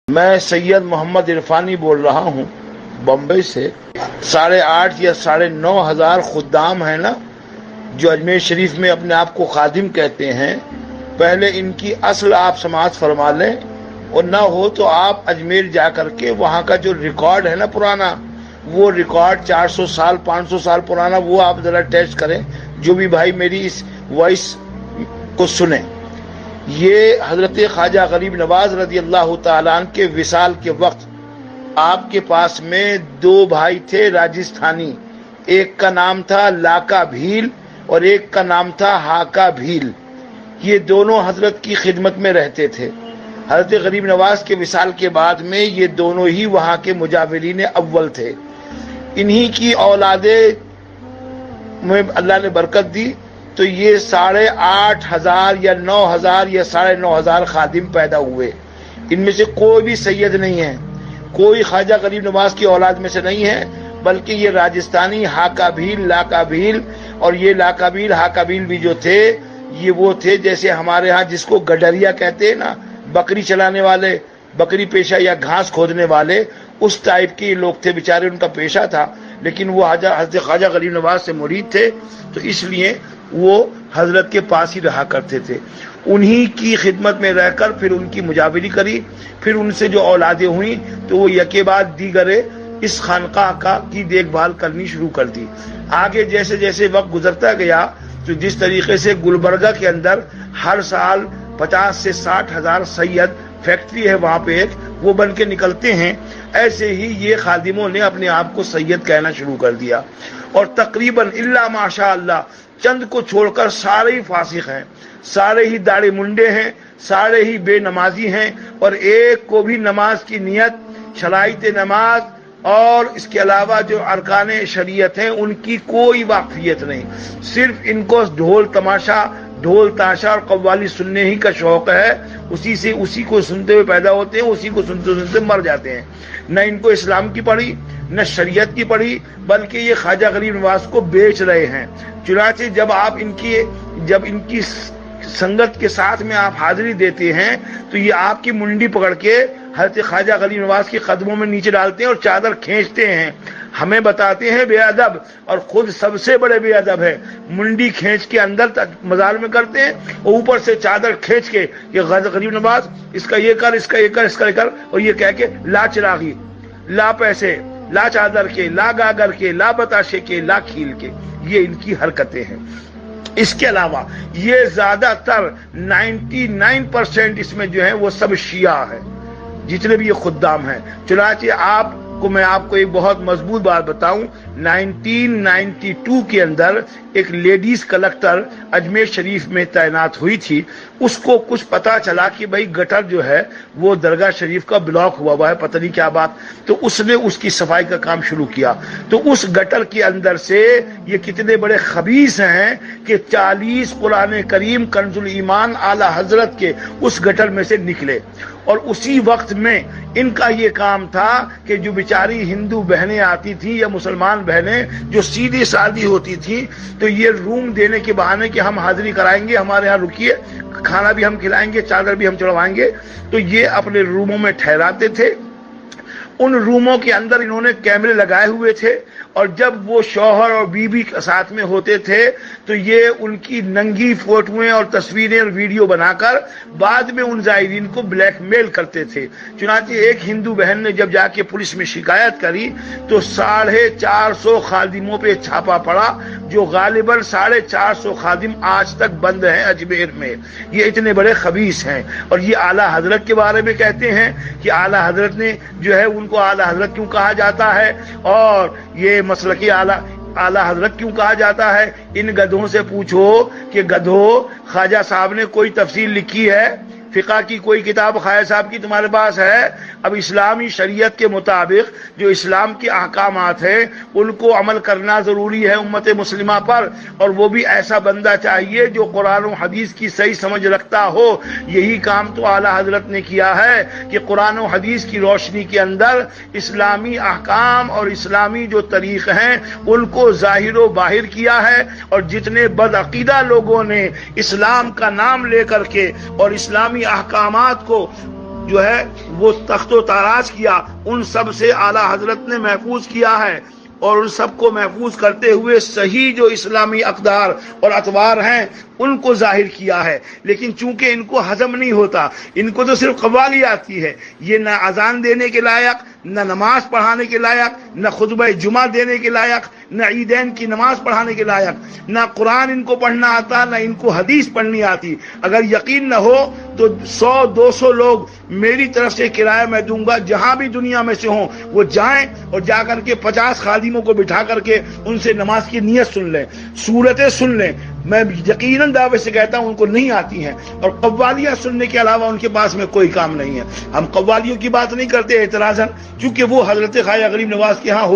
میں سید محمد عرفانی بول رہا ہوں بمبئی سے۔ 8,500 یا 9,500 خدام ہیں نا جو اجمیر شریف میں اپنے آپ کو خادم کہتے ہیں، پہلے ان کی اصل آپ سماعت فرما لیں، اور نہ ہو تو آپ اجمیر جا کر کے وہاں کا جو ریکارڈ ہے نا پرانا، وہ ریکارڈ 400 سال 500 سال پرانا، وہ آپ ذرا ٹیسٹ کریں۔ جو بھی بھائی میری اس وائس کو سنیں، یہ حضرت خواجہ غریب نواز رضی اللہ تعالیٰ عنہ کے وصال کے وقت آپ کے پاس میں 2 بھائی تھے راجستھانی، ایک کا نام تھا لاکا بھیل اور ایک کا نام تھا ہاکا بھیل۔ یہ دونوں حضرت کی خدمت میں رہتے تھے۔ حضرت غریب نواز کے وصال کے بعد میں یہ دونوں ہی وہاں کے مجاورین اول تھے۔ انہی کی اولادیں میں اللہ نے برکت دی تو یہ 8,500 یا 9,000 یا 9,500 خادم پیدا ہوئے۔ ان میں سے کوئی بھی سید نہیں ہے، کوئی خواجہ غریب نواز کی اولاد میں سے نہیں ہے، بلکہ یہ راجستھانی ہاکا بھیل لاکا بھیل، اور یہ لاکا بھیل ہاکا بھیل بھی جو تھے یہ وہ تھے جیسے ہمارے ہاں جس کو گڈریا کہتے ہیں نا، بکری چلانے والے، بکری پیشہ یا گھاس کھودنے والے، اس ٹائپ کے لوگ تھے، بیچارے ان کا پیشہ تھا، لیکن وہ حضرت خواجہ غریب نواز سے مرید تھے تو اس لیے وہ حضرت کے پاس ہی رہا کرتے تھے۔ انہی کی خدمت میں رہ کر پھر ان کی مجاوری کری، پھر ان سے جو اولادیں ہوئیں تو وہ یکے بعد دیگرے اس خانقاہ کی دیکھ بھال کرنی شروع کر دی۔ آگے جیسے جیسے وقت گزرتا گیا تو جس طریقے سے گلبرگہ کے اندر ہر سال 50 سے 60,000 سید، فیکٹری ہے وہاں پہ ایک، وہ بن کے نکلتے ہیں، ایسے ہی یہ خادموں نے اپنے آپ کو سید کہنا شروع کر دیا، اور تقریباً الا ماشاء اللہ چند کو چھوڑ کر سارے ہی فاسق ہیں، سارے ہی داڑھی منڈے ہیں، سارے ہی بے نمازی ہیں، اور ایک کو بھی نماز کی نیت، شرائط نماز اور اس کے علاوہ جو ارکان شریعت ہیں ان کی کوئی واقفیت نہیں۔ صرف ان کو ڈھول تماشا، ڈھول تاشا اور قوالی سننے ہی کا شوق ہے، اسی کو سنتے ہوئے پیدا ہوتے ہیں، اسی کو سنتے سنتے مر جاتے ہیں۔ نہ ان کو اسلام کی پڑھی، نہ شریعت کی پڑھی، بلکہ یہ خواجہ غریب نواز کو بیچ رہے ہیں۔ چنانچہ جب ان کی سنگت کے ساتھ میں آپ حاضری دیتے ہیں تو یہ آپ کی منڈی پکڑ کے حضرت خواجہ غریب نواز کے قدموں میں نیچے ڈالتے ہیں اور چادر کھینچتے ہیں، ہمیں بتاتے ہیں بے ادب، اور خود سب سے بڑے بے ادب ہے، منڈی کھینچ کے اندر تک مزار میں کرتے ہیں اور اوپر سے چادر کھینچ کے یہ غریب نواز اس کا یہ کر، اس کا یہ کر، اس کا یہ کر، اور یہ کہہ کے لا چراغی، لا پیسے، لا چادر کے، لا گاگر کے، لا بتاشے کے، لا کھیل کے، یہ ان کی حرکتیں ہیں۔ اس کے علاوہ یہ زیادہ تر 99% اس میں جو ہے وہ سب شیعہ ہیں، جتنے بھی یہ خدام ہیں۔ چنانچہ میں آپ کو ایک بہت مضبوط بات بتاؤں، 1992 کے اندر ایک لیڈیز کلکٹر اجمیر شریف میں تعینات ہوئی تھی، اس کو کچھ پتا چلا کہ بھئی گٹر جو ہے وہ درگاہ شریف کا بلاک ہوا ہے، پتہ نہیں کیا بات، تو اس نے اس کی صفائی کا کام شروع کیا۔ تو اس گٹر کے اندر سے یہ کتنے بڑے خبیث ہیں کہ 40 قرآن کریم کنز الایمان اعلی حضرت کے اس گٹر میں سے نکلے، اور اسی وقت میں ان کا یہ کام تھا کہ جو بیچاری ہندو بہنیں آتی تھیں یا مسلمان بہنیں جو سیدھی سادی ہوتی تھیں، تو یہ روم دینے کے بہانے کہ ہم حاضری کرائیں گے، ہمارے ہاں رکیے، کھانا بھی ہم کھلائیں گے، چادر بھی ہم چڑھوائیں گے، تو یہ اپنے روموں میں ٹھہراتے تھے۔ ان روموں کے اندر انہوں نے کیمرے لگائے ہوئے تھے، اور جب وہ شوہر اور بیوی ساتھ میں ہوتے تھے تو یہ ان کی ننگی فوٹویں اور تصویریں اور ویڈیو بنا کر بعد میں ان زائرین کو بلیک میل کرتے تھے۔ چنانچہ ایک ہندو بہن نے جب جا کے پولیس میں شکایت کری تو 450 خادموں پہ چھاپا پڑا، جو غالباً 450 خادم آج تک بند ہیں اجمیر میں۔ یہ اتنے بڑے خبیث ہیں، اور یہ اعلیٰ حضرت کے بارے میں کہتے ہیں کہ اعلیٰ حضرت نے جو ہے ان کو اعلیٰ حضرت کیوں کہا جاتا ہے، اور یہ مسلکی اعلیٰ حضرت کیوں کہا جاتا ہے۔ ان گدھوں سے پوچھو کہ گدھو، خواجہ صاحب نے کوئی تفسیر لکھی ہے، فقہ کی کوئی کتاب خواجہ صاحب کی تمہارے پاس ہے؟ اب اسلامی شریعت کے مطابق جو اسلام کے احکامات ہیں ان کو عمل کرنا ضروری ہے امت مسلمہ پر، اور وہ بھی ایسا بندہ چاہیے جو قرآن و حدیث کی صحیح سمجھ رکھتا ہو۔ یہی کام تو اعلیٰ حضرت نے کیا ہے کہ قرآن و حدیث کی روشنی کے اندر اسلامی احکام اور اسلامی جو طریق ہیں ان کو ظاہر و باہر کیا ہے، اور جتنے بدعقیدہ لوگوں نے اسلام کا نام لے کر کے اور اسلامی احکامات کو جو ہے وہ تخت و تاراج کیا، ان سب سے اعلیٰ حضرت نے محفوظ کیا ہے، اور ان سب کو محفوظ کرتے ہوئے صحیح جو اسلامی اقدار اور اطوار ہیں ان کو ظاہر کیا ہے۔ لیکن چونکہ ان کو ہضم نہیں ہوتا، ان کو تو صرف قوالی آتی ہے، یہ نہ اذان دینے کے لائق، نہ نماز پڑھانے کے لائق، نہ خطبہ جمعہ دینے کے لائق، نہ عیدین کی نماز پڑھانے کے لائق، نہ قرآن ان کو پڑھنا آتا، نہ ان کو حدیث پڑھنی آتی۔ اگر یقین نہ ہو تو 100-200 لوگ میری طرف سے کرایہ میں دوں گا، جہاں بھی دنیا میں سے ہوں وہ جائیں اور جا کر کے 50 خادموں کو بٹھا کر کے ان سے نماز کی نیت سن لیں، صورتیں سن لیں۔ میں یقیناً دعوے سے کہتا ہوں ان کو نہیں آتی ہیں، اور قوالیاں سننے کے علاوہ ان کے پاس میں کوئی کام نہیں ہے۔ ہم قوالیوں کی بات نہیں کرتے اعتراضاً، کیونکہ وہ حضرت خواجہ غریب نواز کے ہاں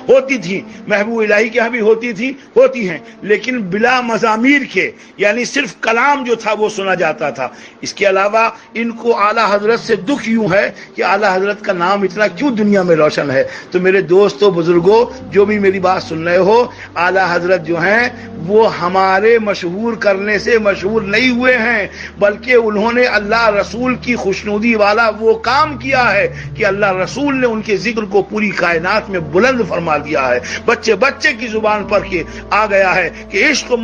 ہوتی تھی، محبوب الہی کے ہاں بھی ہوتی ہیں، لیکن بلا مزامیر کے، یعنی صرف کلام جو تھا وہ سنا جاتا تھا۔ اس کے علاوہ ان کو اعلیٰ حضرت سے دکھ یوں ہے کہ اعلیٰ حضرت کا نام اتنا کیوں دنیا میں روشن ہے۔ تو میرے دوستو، بزرگوں، جو بھی میری بات سن رہے ہو، اعلیٰ حضرت جو ہیں وہ ہمارے مشہور کرنے سے مشہور نہیں ہوئے ہیں، بلکہ انہوں نے اللہ رسول کی خوشنودی والا وہ کام کیا ہے کہ اللہ رسول نے ان کے ذکر کو پوری کائنات میں بلند فرما دیا ہے۔ بچے کی زبان پر کے آ گیا ہے کہ عشق و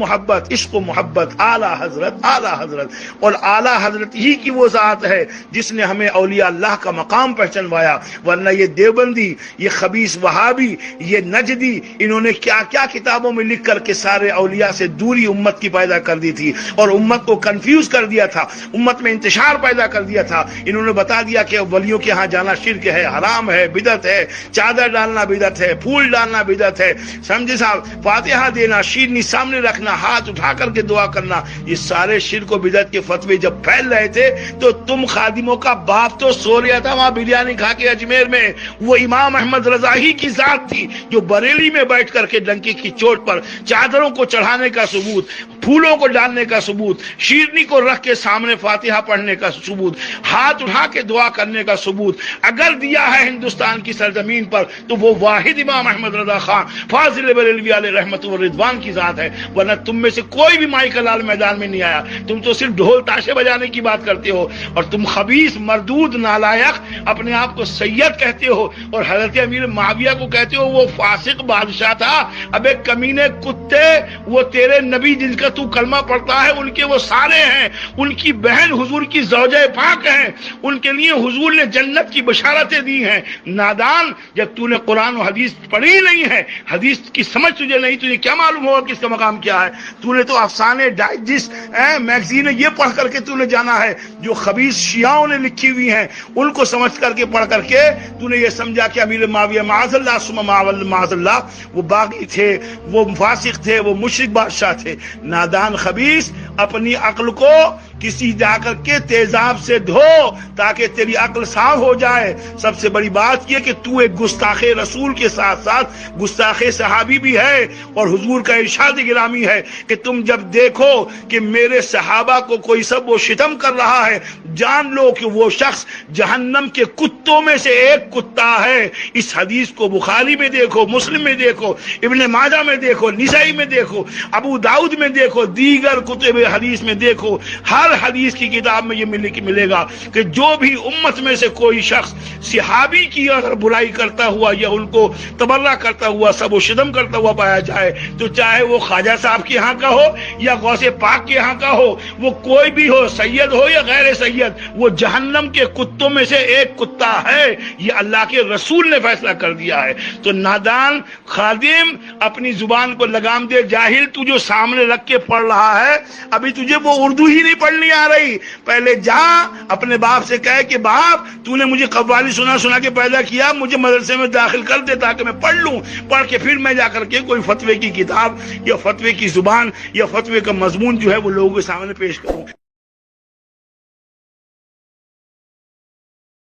محبت اعلیٰ حضرت، اور اعلیٰ حضرت ہی کی وہ ذات ہے جس نے ہمیں اولیاء اللہ کا مقام پہچنوایا، ورنہ یہ دیوبندی، یہ خبیث وہابی، یہ نجدی، انہوں نے کیا کیا کتابوں میں لکھ کر کے سارے اولیاء سے دوری امت کی پیدا کر دی تھی، اور امت کو کنفیوز کر دیا تھا، امت میں انتشار پیدا کر دیا تھا۔ انہوں نے بتا دیا کہ ولیوں کے ہاں جانا شرک ہے، حرام ہے، بدعت ہے، چادر ڈالنا بدعت ہے، پھول ڈالنا بدعت ہے، سمجھے صاحب، فاتحہ دینا، شیرنی سامنے رکھنا، ہاتھ اٹھا کر کے دعا کرنا، یہ سارے شرک و بدعت کے فتوے جب پھیل رہے تھے تو تم خادموں کا باپ تو سو رہا تھا وہاں بریانی کھا کے اجمیر میں۔ وہ امام احمد رضا ہی کی ذات تھی جو بریلی میں بیٹھ کر کے ڈنکی کی چوٹ پر چادروں کو چڑھانے کا ثبوت، پھولوں کو ڈالنے کا ثبوت، شیرنی کو رکھ کے سامنے فاتحہ پڑھنے کا ثبوت، ہاتھ اٹھا کے دعا کرنے کا ثبوت اگر دیا ہے ہندوستان کی سرزمین پر تو وہ واحد امام احمد رضا خان فاضل بریلوی علیہ رحمت و رضوان کی ذات ہے، ورنہ تم میں سے کوئی بھی مائی کا لال میدان میں نہیں آیا۔ تم تو صرف ڈھول تاشے بجانے کی بات کرتے ہو، اور تم خبیث، مردود، نالائق، اپنے آپ کو سید کہتے ہو، اور حضرت امیر معاویہ کو کہتے ہو وہ فاسق بادشاہ تھا۔ ابے کمینے کتے، وہ تیرے نبی جن کا تو کلمہ پڑھتا ہے ان کے وہ سارے ہیں، ان کی بہن حضور کی زوجہ پاک ہیں، ان کے لیے حضور نے جنت کی بشارتیں دی ہیں۔ نادان، جب تو نے قرآن و حدیث پڑھی نہیں ہے، حدیث کی سمجھ تجھے نہیں، تجھے کیا معلوم ہوگا کہ اس کا مقام کیا ہے؟ تو نے تو افسانے ڈائجسٹ میگزین یہ پڑھ کر کے تو نے جانا ہے جو خبیث شیعوں نے لکھی ہوئی ہیں، ان کو سمجھ کر کے پڑھ کر کے تو نے یہ سمجھا کہ امیر معاویہ معاذ اللہ ثم معاذ اللہ وہ باغی تھے، وہ فاسق تھے، وہ مشرک بادشاہ تھے۔ نادان خبیث، اپنی عقل کو کسی جا کر کے تیزاب سے دھو تاکہ تیری عقل صاف ہو جائے۔ سب سے بڑی بات یہ کہ تو ایک گستاخ رسول کے ساتھ ساتھ گستاخ صحابی بھی ہے، اور حضور کا ارشاد گرامی ہے کہ تم جب دیکھو کہ میرے صحابہ کو کوئی سب و شتم کر رہا ہے، جان لو کہ وہ شخص جہنم کے کتوں میں سے ایک کتا ہے۔ اس حدیث کو بخاری میں دیکھو، مسلم میں دیکھو، ابن ماجہ میں دیکھو، نسائی میں دیکھو، ابو داؤد میں دیکھو، دیگر کتب حدیث میں دیکھو، ہر حدیث کی کتاب میں یہ ملے گا کہ جو بھی امت میں سے کوئی شخص صحابی کی اگر برائی کرتا ہوا یا ان کو تبرہ کرتا ہوا، سب و شتم کرتا ہوا پایا جائے، تو چاہے وہ خواجہ صاحب کے ہاں کا ہو یا غوث پاک کے ہاں کا ہو، وہ کوئی بھی ہو، سید ہو یا غیر سید، وہ جہنم کے کتوں میں سے ایک کتا ہے۔ یہ اللہ کے رسول نے فیصلہ کر دیا ہے۔ تو نادان خادم، اپنی زبان کو لگام دے۔ جاہل، تو جو سامنے رکھ کے پڑھ رہا ہے، ابھی تجھے وہ اردو ہی نہیں پڑھنی آ رہی، پہلے جا اپنے باپ سے کہے کہ باپ تو نے مجھے قوالی سنا کے پیدا کیا، مجھے مدرسے میں داخل کر دے تاکہ میں پڑھ لوں، پڑھ کے پھر میں جا کر کے کوئی فتوے کی کتاب یا فتوے کی زبان یا فتوے کا مضمون جو ہے وہ لوگوں کے سامنے پیش کروں۔